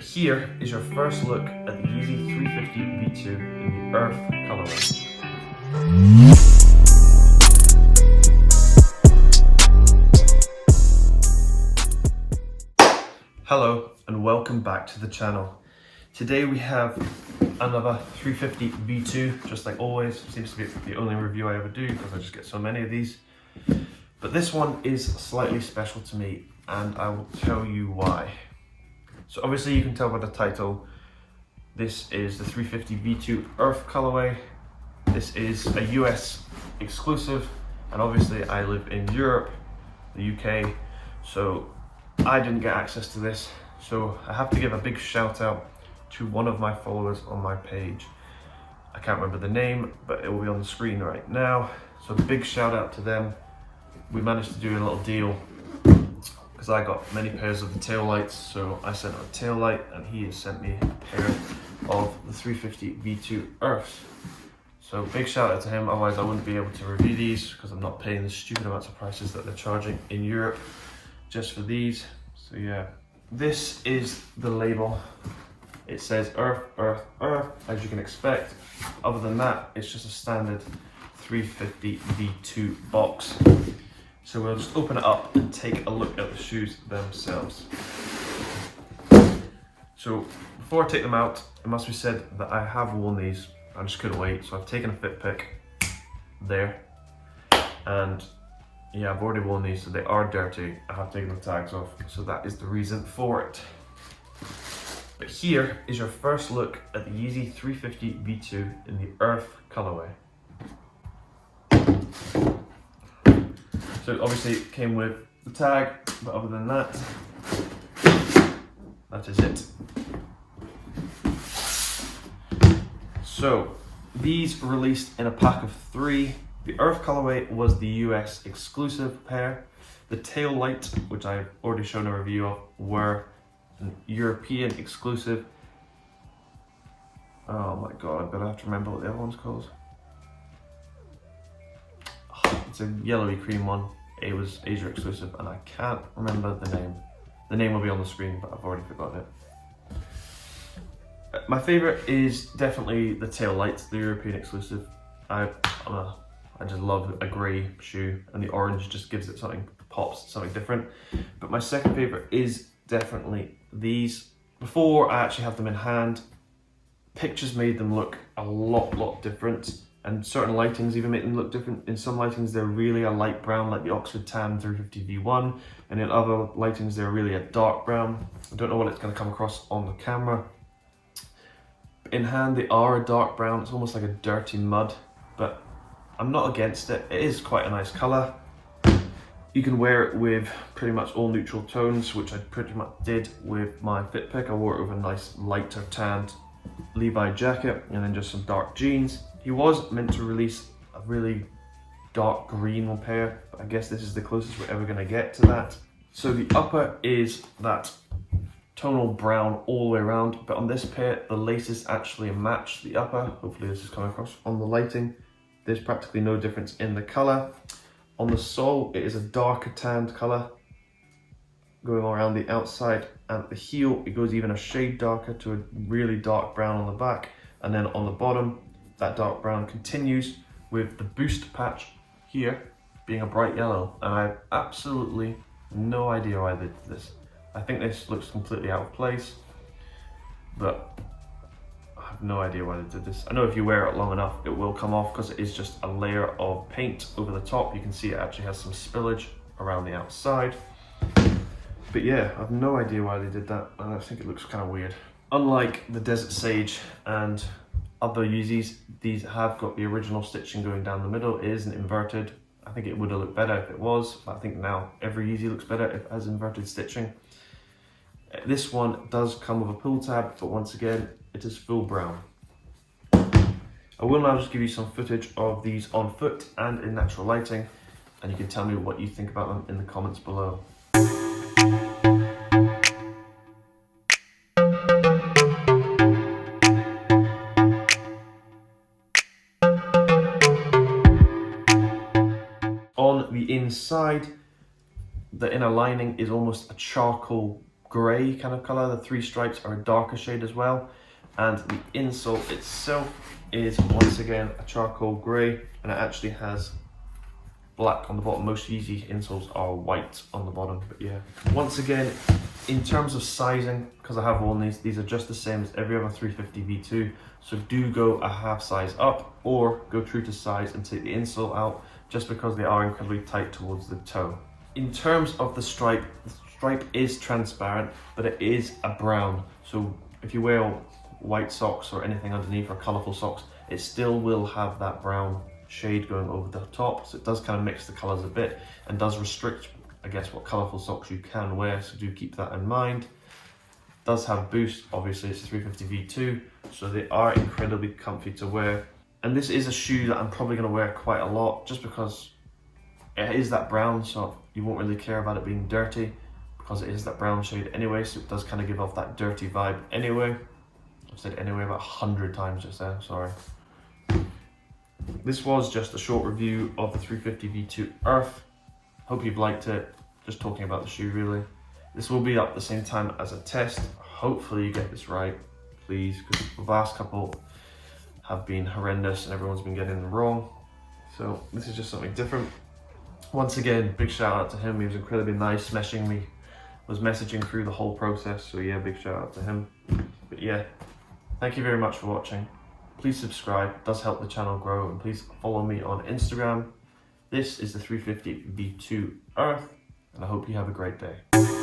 But here is your first look at the Yeezy 350 V2 in the Earth colourway. Hello and welcome back to the channel. Today we have another 350 V2, just like always. Seems to be the only review I ever do because I just get so many of these. But this one is slightly special to me and I will tell you why. So obviously you can tell by the title, this is the 350 V2 Earth colorway. This is a US exclusive, and obviously I live in Europe, the UK, so I didn't get access to this. So I have to give a big shout out to one of my followers on my page. I can't remember the name, but it will be on the screen right now. So big shout out to them. We managed to do a little deal because I got many pairs of the tail lights, so I sent him a tail light and he has sent me a pair of the 350 V2 Earths. So big shout out to him, otherwise I wouldn't be able to review these because I'm not paying the stupid amounts of prices that they're charging in Europe just for these. So yeah, this is the label. It says Earth, Earth, Earth, as you can expect. Other than that, it's just a standard 350 V2 box. So we'll just open it up and take a look at the shoes themselves. So before I take them out, it must be said that I have worn these. I just couldn't wait, so I've taken a fit pic there. And yeah, I've already worn these, so they are dirty. I have taken the tags off, so that is the reason for it. But here is your first look at the Yeezy 350 V2 in the Earth colorway. So obviously it came with the tag, but other than that, that is it. So these released in a pack of 3. The Earth colorway was the US exclusive pair. The tail light, which I've already shown a review of, were an European exclusive. Oh my god, I'm gonna have to remember what the other one's called. It's a yellowy cream one. It was Asia exclusive and I can't remember the name. The name will be on the screen, but I've already forgotten it. My favourite is definitely the tail light, the European exclusive. I just love a grey shoe, and the orange just gives it something, pops, something different. But my second favourite is definitely these. Before I actually have them in hand, pictures made them look a lot different. And certain lightings even make them look different. In some lightings they're really a light brown, like the Oxford Tan 350 V1, and in other lightings they're really a dark brown. I don't know what it's going to come across on the camera. In hand they are a dark brown, it's almost like a dirty mud, but I'm not against it. It is quite a nice colour. You can wear it with pretty much all neutral tones, which I pretty much did with my fit pic. I wore it with a nice lighter tanned Levi jacket and then just some dark jeans. He was meant to release a really dark green pair, but I guess this is the closest we're ever going to get to that. So the upper is that tonal brown all the way around, but on this pair the laces actually match the upper. Hopefully this is coming across on the lighting. There's practically no difference in the colour. On the sole it is a darker tanned colour going all around the outside, and at the heel it goes even a shade darker to a really dark brown on the back, and then on the bottom that dark brown continues with the boost patch here being a bright yellow, and I have absolutely no idea why they did this. I think this looks completely out of place, but I have no idea why they did this. I know if you wear it long enough it will come off because it is just a layer of paint over the top. You can see it actually has some spillage around the outside. But yeah, I have no idea why they did that, and I think it looks kind of weird. Unlike the Desert Sage and other Yeezys, these have got the original stitching going down the middle. It isn't inverted. I think it would have looked better if it was, but I think now every Yeezy looks better if it has inverted stitching. This one does come with a pull tab, but once again, it is full brown. I will now just give you some footage of these on foot and in natural lighting, and you can tell me what you think about them in the comments below. On the inside, the inner lining is almost a charcoal grey kind of colour. The 3 stripes are a darker shade as well. And the insole itself is once again a charcoal grey, and it actually has black on the bottom. Most Yeezy insoles are white on the bottom, but yeah. Once again, in terms of sizing, because I have worn these are just the same as every other 350 V2, so do go a half size up or go true to size and take the insole out, just because they are incredibly tight towards the toe. In terms of the stripe is transparent, but it is a brown, so if you wear white socks or anything underneath or colourful socks, it still will have that brown shade going over the top, so it does kind of mix the colours a bit and does restrict, I guess, what colourful socks you can wear, so do keep that in mind. It does have boost, obviously it's a 350 V2, so they are incredibly comfy to wear, and this is a shoe that I'm probably going to wear quite a lot just because it is that brown, so you won't really care about it being dirty because it is that brown shade anyway, so it does kind of give off that dirty vibe anyway. I've said anyway about 100 times just there, sorry. This was just a short review of the 350 V2 Earth. Hope you've liked it, just talking about the shoe really. This will be up at the same time as a test. Hopefully you get this right, please, because the last couple have been horrendous and everyone's been getting them wrong. So this is just something different. Once again, big shout out to him, he was incredibly nice, was messaging through the whole process, so yeah, big shout out to him. But yeah, thank you very much for watching. Please subscribe, it does help the channel grow, and please follow me on Instagram. This is the 350 V2 Earth, and I hope you have a great day.